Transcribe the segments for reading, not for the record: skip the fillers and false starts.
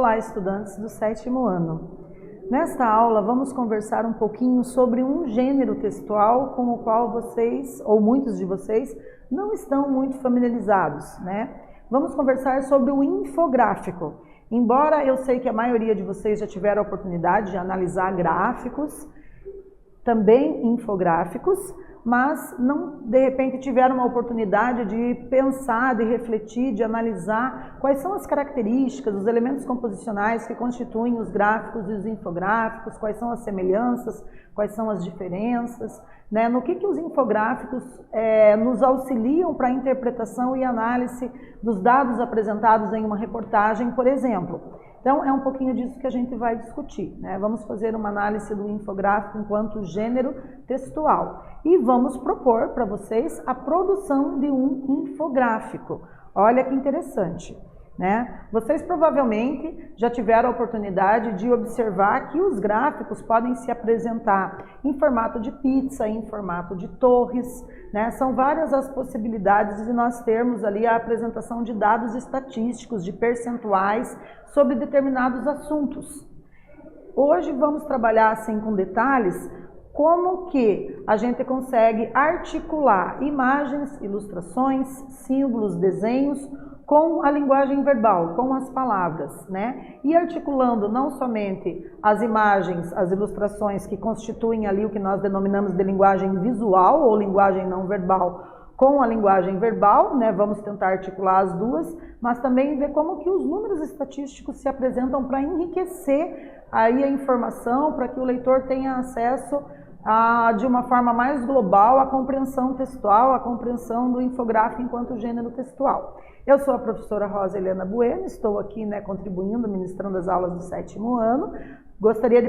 Olá, estudantes do 7º ano. Nesta aula, vamos conversar um pouquinho sobre um gênero textual com o qual vocês, ou muitos de vocês, não estão muito familiarizados, né? Vamos conversar sobre o infográfico. Embora eu sei que a maioria de vocês já tiveram a oportunidade de analisar gráficos, também infográficos, mas não, de repente, tiveram uma oportunidade de pensar, de refletir, de analisar quais são as características, os elementos composicionais que constituem os gráficos e os infográficos, quais são as semelhanças, quais são as diferenças, né? No que os infográficos nos auxiliam para a interpretação e análise dos dados apresentados em uma reportagem, por exemplo. Então, é um pouquinho disso que a gente vai discutir, né? Vamos fazer uma análise do infográfico enquanto gênero textual. E vamos propor para vocês a produção de um infográfico. Olha que interessante, né? Vocês provavelmente já tiveram a oportunidade de observar que os gráficos podem se apresentar em formato de pizza, em formato de torres, né? São várias as possibilidades de nós termos ali a apresentação de dados estatísticos, de percentuais sobre determinados assuntos. Hoje vamos trabalhar assim com detalhes como que a gente consegue articular imagens, ilustrações, símbolos, desenhos com a linguagem verbal, com as palavras, né? E articulando não somente as imagens, as ilustrações que constituem ali o que nós denominamos de linguagem visual ou linguagem não verbal com a linguagem verbal, né? Vamos tentar articular as duas, mas também ver como que os números estatísticos se apresentam para enriquecer aí a informação, para que o leitor tenha acesso de uma forma mais global à compreensão textual, à compreensão do infográfico enquanto gênero textual. Eu sou a professora Rosa Helena Bueno, estou aqui, né, contribuindo, ministrando as aulas do 7º ano. Gostaria de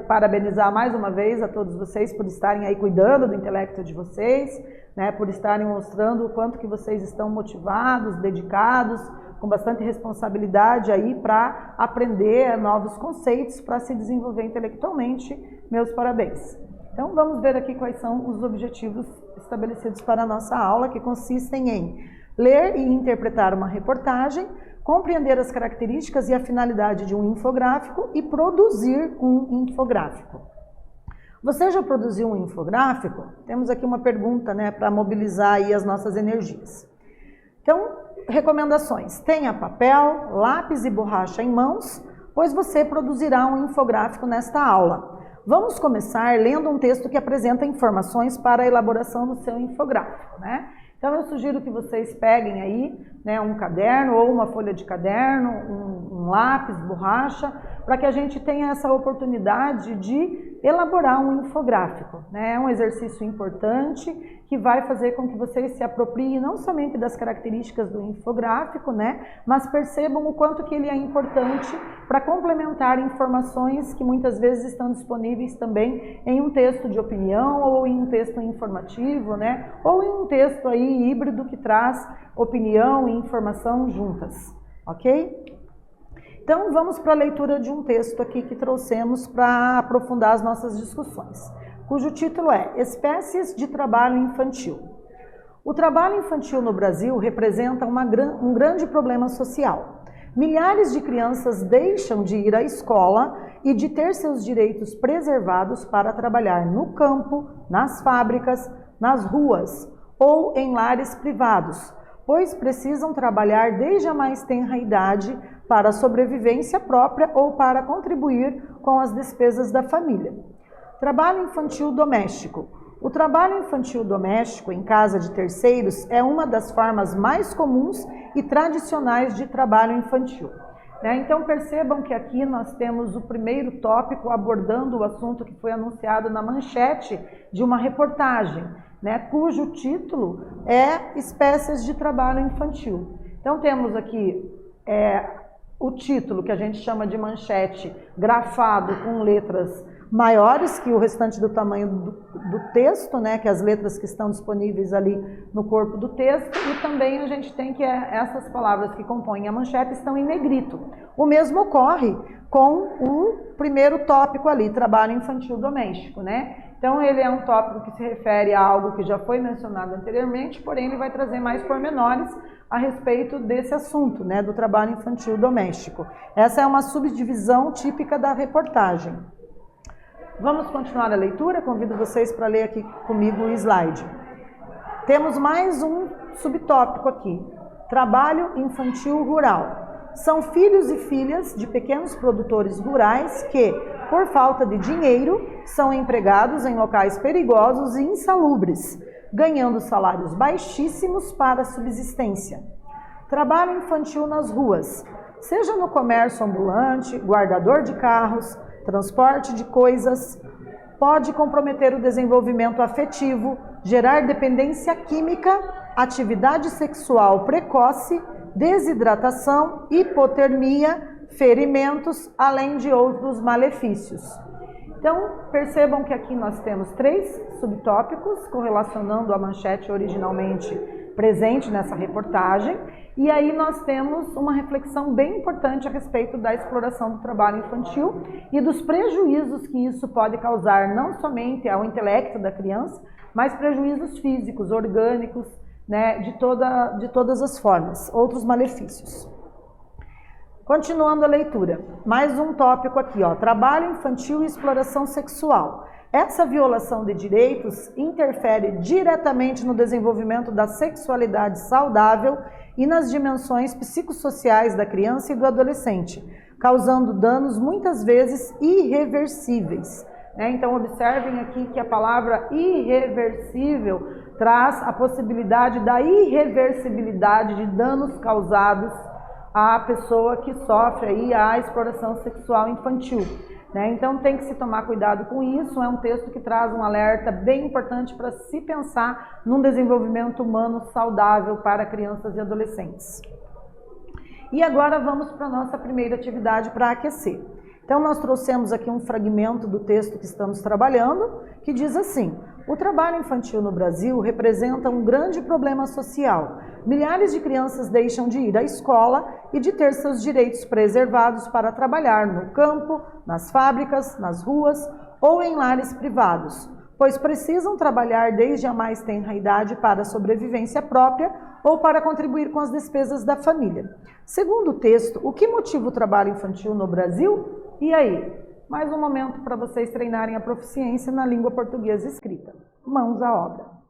parabenizar mais uma vez a todos vocês por estarem aí cuidando do intelecto de vocês, né, por estarem mostrando o quanto que vocês estão motivados, dedicados, com bastante responsabilidade aí para aprender novos conceitos, para se desenvolver intelectualmente. Meus parabéns. Então vamos ver aqui quais são os objetivos estabelecidos para a nossa aula, que consistem em ler e interpretar uma reportagem, compreender as características e a finalidade de um infográfico e produzir um infográfico. Você já produziu um infográfico? Temos aqui uma pergunta, né, para mobilizar aí as nossas energias. Então, recomendações. Tenha papel, lápis e borracha em mãos, pois você produzirá um infográfico nesta aula. Vamos começar lendo um texto que apresenta informações para a elaboração do seu infográfico, né? Então eu sugiro que vocês peguem aí, né, um caderno ou uma folha de caderno, um lápis, borracha, para que a gente tenha essa oportunidade de elaborar um infográfico, né? É um exercício importante que vai fazer com que vocês se apropriem não somente das características do infográfico, né, mas percebam o quanto que ele é importante para complementar informações que muitas vezes estão disponíveis também em um texto de opinião ou em um texto informativo, né, ou em um texto aí híbrido que traz opinião e informação juntas, ok? Então vamos para a leitura de um texto aqui que trouxemos para aprofundar as nossas discussões, cujo título é Espécies de Trabalho Infantil. O trabalho infantil no Brasil representa um grande problema social. Milhares de crianças deixam de ir à escola e de ter seus direitos preservados para trabalhar no campo, nas fábricas, nas ruas ou em lares privados, pois precisam trabalhar desde a mais tenra idade para a sobrevivência própria ou para contribuir com as despesas da família. Trabalho infantil doméstico. O trabalho infantil doméstico em casa de terceiros é uma das formas mais comuns e tradicionais de trabalho infantil. Então percebam que aqui nós temos o primeiro tópico abordando o assunto que foi anunciado na manchete de uma reportagem, né, cujo título é Espécies de Trabalho Infantil. Então temos aqui o título, que a gente chama de manchete, grafado com letras maiores que o restante do tamanho do texto, né, que as letras que estão disponíveis ali no corpo do texto, e também a gente tem que essas palavras que compõem a manchete estão em negrito. O mesmo ocorre com o primeiro tópico ali, trabalho infantil doméstico, né? Então ele é um tópico que se refere a algo que já foi mencionado anteriormente, porém ele vai trazer mais pormenores a respeito desse assunto, né, do trabalho infantil doméstico. Essa é uma subdivisão típica da reportagem. Vamos continuar a leitura? Convido vocês para ler aqui comigo o slide. Temos mais um subtópico aqui: trabalho infantil rural. São filhos e filhas de pequenos produtores rurais que, por falta de dinheiro, são empregados em locais perigosos e insalubres, ganhando salários baixíssimos para a subsistência. Trabalho infantil nas ruas, seja no comércio ambulante, guardador de carros, transporte de coisas, pode comprometer o desenvolvimento afetivo, gerar dependência química, atividade sexual precoce, desidratação, hipotermia, ferimentos, além de outros malefícios. Então, percebam que aqui nós temos 3 subtópicos, correlacionando a manchete originalmente presente nessa reportagem, e aí nós temos uma reflexão bem importante a respeito da exploração do trabalho infantil e dos prejuízos que isso pode causar, não somente ao intelecto da criança, mas prejuízos físicos, orgânicos, né, de todas as formas, outros malefícios. Continuando a leitura, mais um tópico aqui, ó, trabalho infantil e exploração sexual. Essa violação de direitos interfere diretamente no desenvolvimento da sexualidade saudável e nas dimensões psicossociais da criança e do adolescente, causando danos muitas vezes irreversíveis. Então, observem aqui que a palavra irreversível traz a possibilidade da irreversibilidade de danos causados à pessoa que sofre aí a exploração sexual infantil. Então tem que se tomar cuidado com isso, é um texto que traz um alerta bem importante para se pensar num desenvolvimento humano saudável para crianças e adolescentes. E agora vamos para a nossa primeira atividade para aquecer. Então nós trouxemos aqui um fragmento do texto que estamos trabalhando, que diz assim: o trabalho infantil no Brasil representa um grande problema social. Milhares de crianças deixam de ir à escola e de ter seus direitos preservados para trabalhar no campo, nas fábricas, nas ruas ou em lares privados, pois precisam trabalhar desde a mais tenra idade para a sobrevivência própria ou para contribuir com as despesas da família. Segundo o texto, o que motiva o trabalho infantil no Brasil? E aí? Mais um momento para vocês treinarem a proficiência na língua portuguesa escrita. Mãos à obra.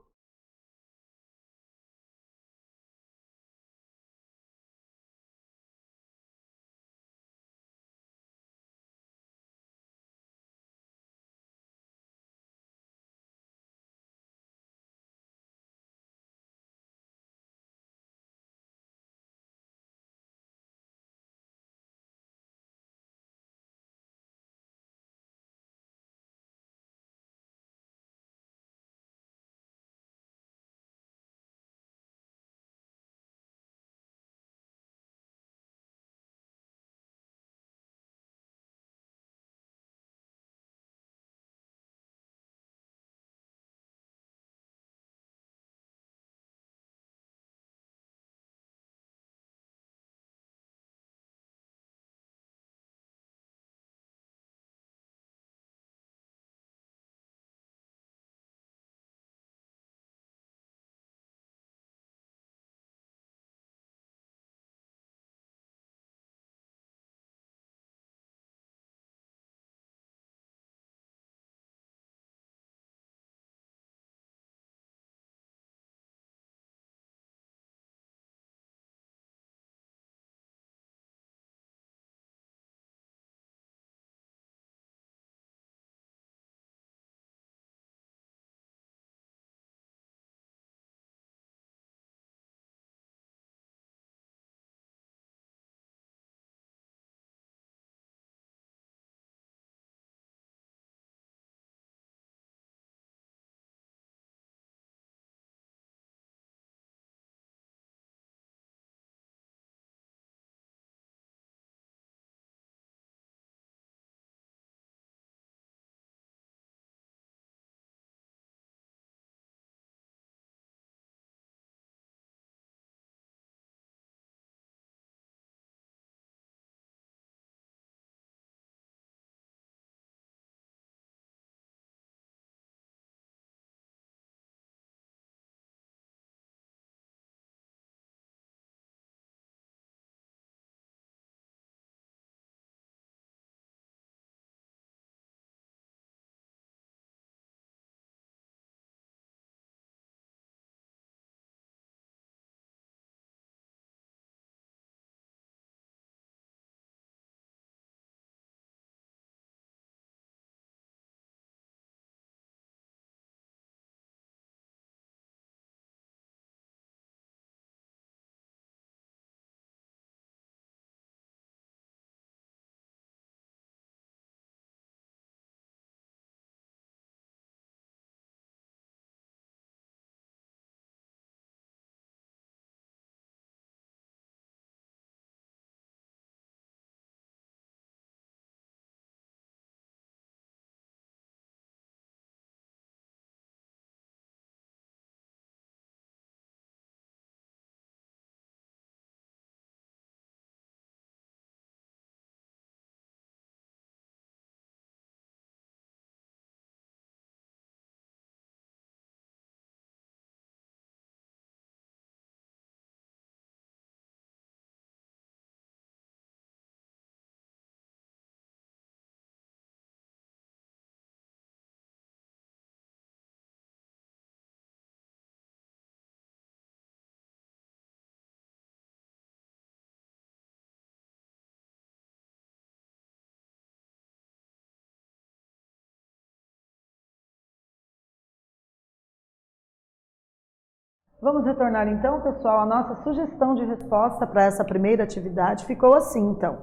Vamos retornar então, pessoal. A nossa sugestão de resposta para essa primeira atividade ficou assim, então.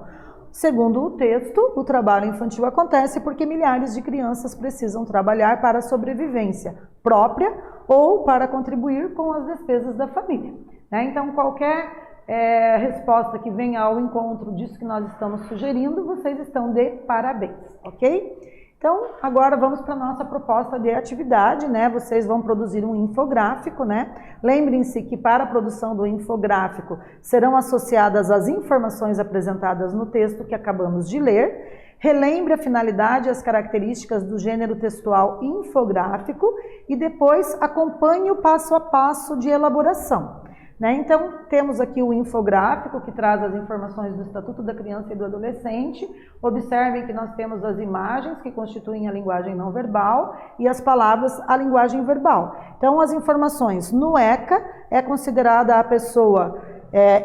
Segundo o texto, o trabalho infantil acontece porque milhares de crianças precisam trabalhar para a sobrevivência própria ou para contribuir com as despesas da família. Então, qualquer resposta que venha ao encontro disso que nós estamos sugerindo, vocês estão de parabéns, ok? Então, agora vamos para a nossa proposta de atividade, Vocês vão produzir um infográfico, Lembrem-se que para a produção do infográfico serão associadas as informações apresentadas no texto que acabamos de ler. Relembre a finalidade e as características do gênero textual infográfico e depois acompanhe o passo a passo de elaboração. Então, temos aqui o infográfico que traz as informações do Estatuto da Criança e do Adolescente. Observem que nós temos as imagens que constituem a linguagem não verbal e as palavras a linguagem verbal. Então, as informações no ECA é considerada a pessoa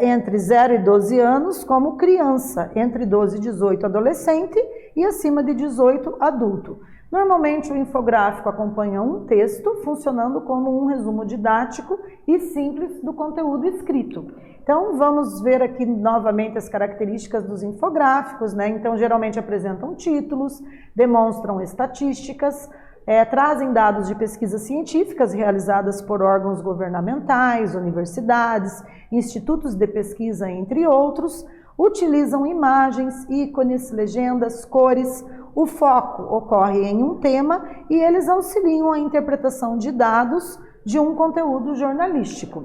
entre 0 e 12 anos como criança, entre 12 e 18 adolescente e acima de 18 adulto. Normalmente o infográfico acompanha um texto, funcionando como um resumo didático e simples do conteúdo escrito. Então vamos ver aqui novamente as características dos infográficos, Então geralmente apresentam títulos, demonstram estatísticas, trazem dados de pesquisas científicas realizadas por órgãos governamentais, universidades, institutos de pesquisa, entre outros, utilizam imagens, ícones, legendas, cores. O foco ocorre em um tema e eles auxiliam a interpretação de dados de um conteúdo jornalístico.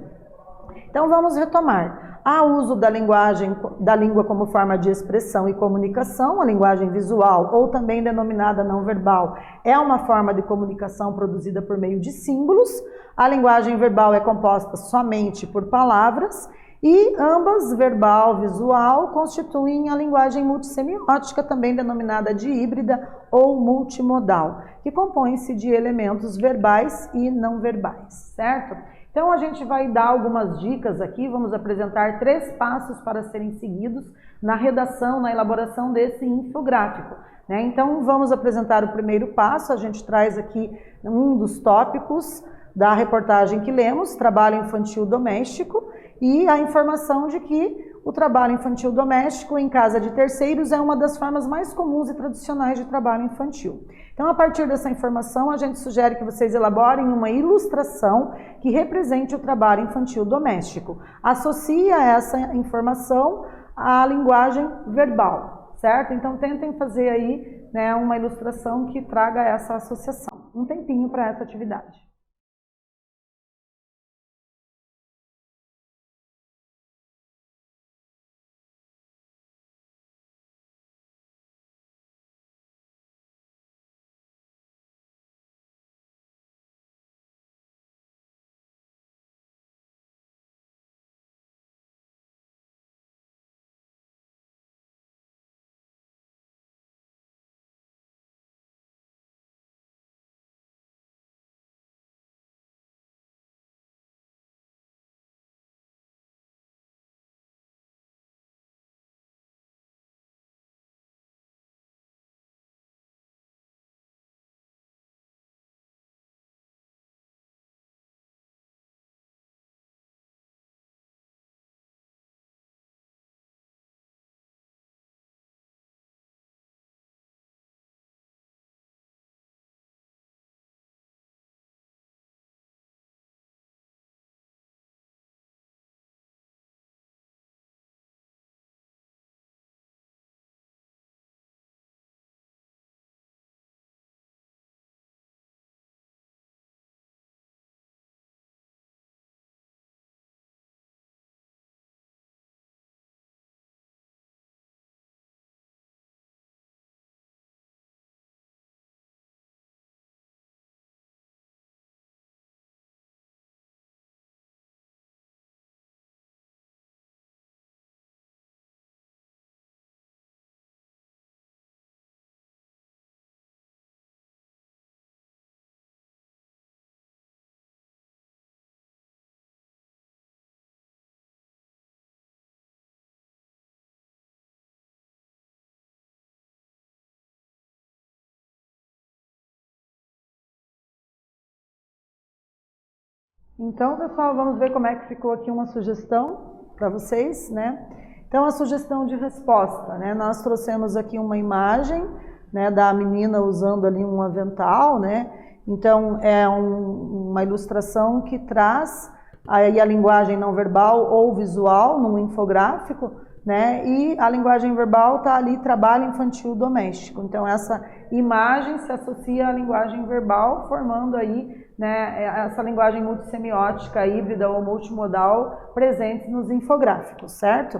Então vamos retomar. Há uso da língua como forma de expressão e comunicação, a linguagem visual, ou também denominada não verbal, é uma forma de comunicação produzida por meio de símbolos. A linguagem verbal é composta somente por palavras e ambas, verbal e visual, constituem a linguagem multissemiótica, também denominada de híbrida ou multimodal, que compõe-se de elementos verbais e não verbais, certo? Então a gente vai dar algumas dicas aqui, vamos apresentar 3 passos para serem seguidos na redação, na elaboração desse infográfico. Então vamos apresentar o primeiro passo, a gente traz aqui um dos tópicos da reportagem que lemos, trabalho infantil doméstico, e a informação de que o trabalho infantil doméstico em casa de terceiros é uma das formas mais comuns e tradicionais de trabalho infantil. Então, a partir dessa informação, a gente sugere que vocês elaborem uma ilustração que represente o trabalho infantil doméstico. Associe essa informação à linguagem verbal, certo? Então, tentem fazer aí uma ilustração que traga essa associação. Um tempinho para essa atividade. Então, pessoal, vamos ver como é que ficou aqui uma sugestão para vocês, né? Então, a sugestão de resposta, né? Nós trouxemos aqui uma imagem, né, da menina usando ali um avental, né? Então, é uma ilustração que traz aí a linguagem não verbal ou visual num infográfico, né? E a linguagem verbal está ali, trabalho infantil doméstico. Então, essa imagem se associa à linguagem verbal, formando aí, né, essa linguagem multissemiótica, híbrida ou multimodal presente nos infográficos, certo?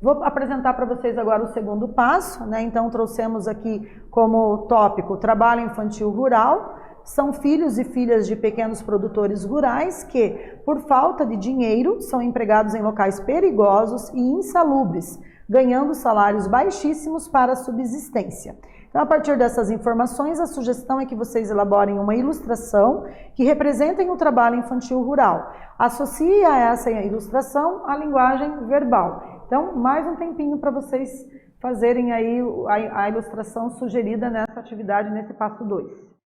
Vou apresentar para vocês agora o segundo passo, né? Então, trouxemos aqui como tópico trabalho infantil rural. São filhos e filhas de pequenos produtores rurais que, por falta de dinheiro, são empregados em locais perigosos e insalubres, ganhando salários baixíssimos para a subsistência. Então, a partir dessas informações, a sugestão é que vocês elaborem uma ilustração que representem o trabalho infantil rural. Associe a essa ilustração a linguagem verbal. Então, mais um tempinho para vocês fazerem aí a ilustração sugerida nessa atividade, nesse passo 2.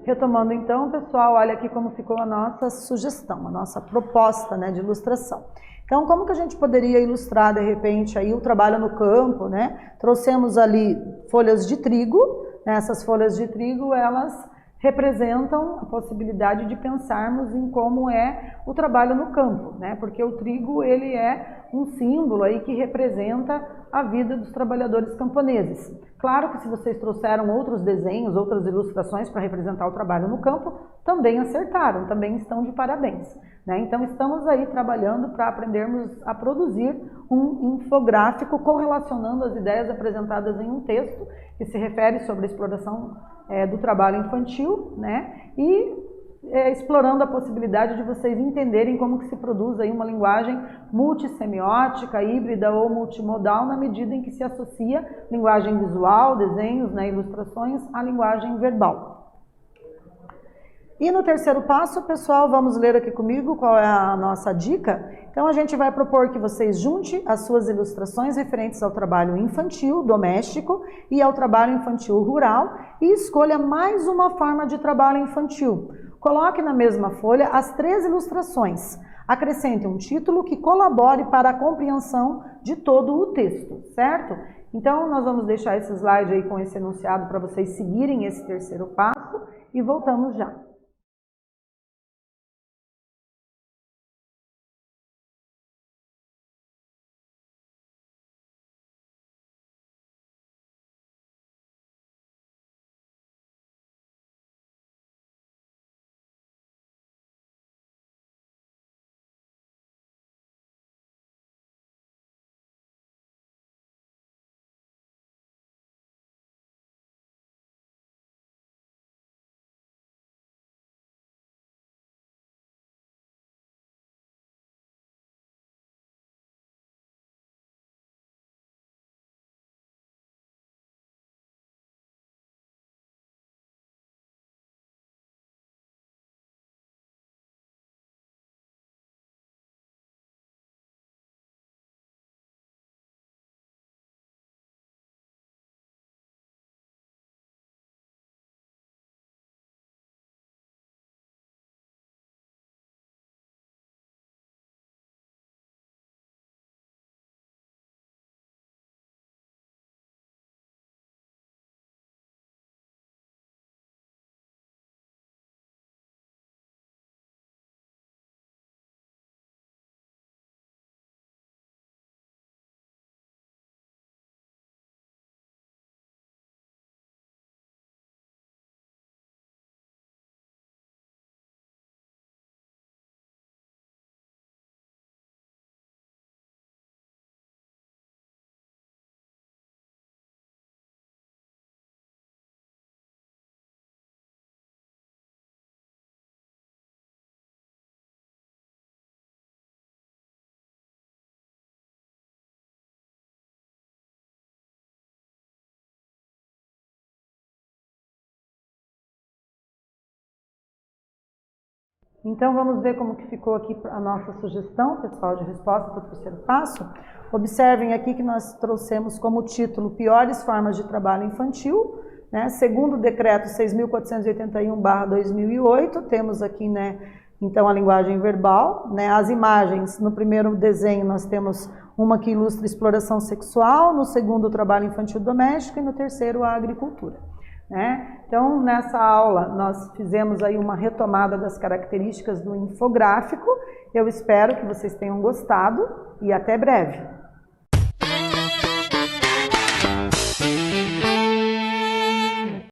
Retomando então, pessoal, olha aqui como ficou a nossa sugestão, a nossa proposta, né, de ilustração. Então, como que a gente poderia ilustrar, de repente, aí o trabalho no campo, né? Trouxemos ali folhas de trigo, né? Essas folhas de trigo, elas representam a possibilidade de pensarmos em como é o trabalho no campo, né? Porque o trigo, ele é um símbolo aí que representa a vida dos trabalhadores camponeses. Claro que se vocês trouxeram outros desenhos, outras ilustrações para representar o trabalho no campo, também acertaram, também estão de parabéns, né? Então, estamos aí trabalhando para aprendermos a produzir um infográfico correlacionando as ideias apresentadas em um texto que se refere sobre a exploração do trabalho infantil, né? E explorando a possibilidade de vocês entenderem como que se produz aí uma linguagem multissemiótica, híbrida ou multimodal, na medida em que se associa linguagem visual, desenhos, né, ilustrações, à linguagem verbal. E no terceiro passo, pessoal, vamos ler aqui comigo qual é a nossa dica. Então, a gente vai propor que vocês juntem as suas ilustrações referentes ao trabalho infantil, doméstico e ao trabalho infantil rural e escolha mais uma forma de trabalho infantil. Coloque na mesma folha as 3 ilustrações. Acrescente um título que colabore para a compreensão de todo o texto, certo? Então, nós vamos deixar esse slide aí com esse enunciado para vocês seguirem esse terceiro passo e voltamos já. Então, vamos ver como que ficou aqui a nossa sugestão, pessoal, de resposta para o terceiro passo. Observem aqui que nós trouxemos como título Piores Formas de Trabalho Infantil, né? Segundo o decreto 6.481/2008, temos aqui, né, então, a linguagem verbal, né? As imagens, no primeiro desenho nós temos uma que ilustra exploração sexual, no segundo o trabalho infantil doméstico e no terceiro a agricultura. Né? Então, nessa aula, nós fizemos aí uma retomada das características do infográfico. Eu espero que vocês tenham gostado e até breve.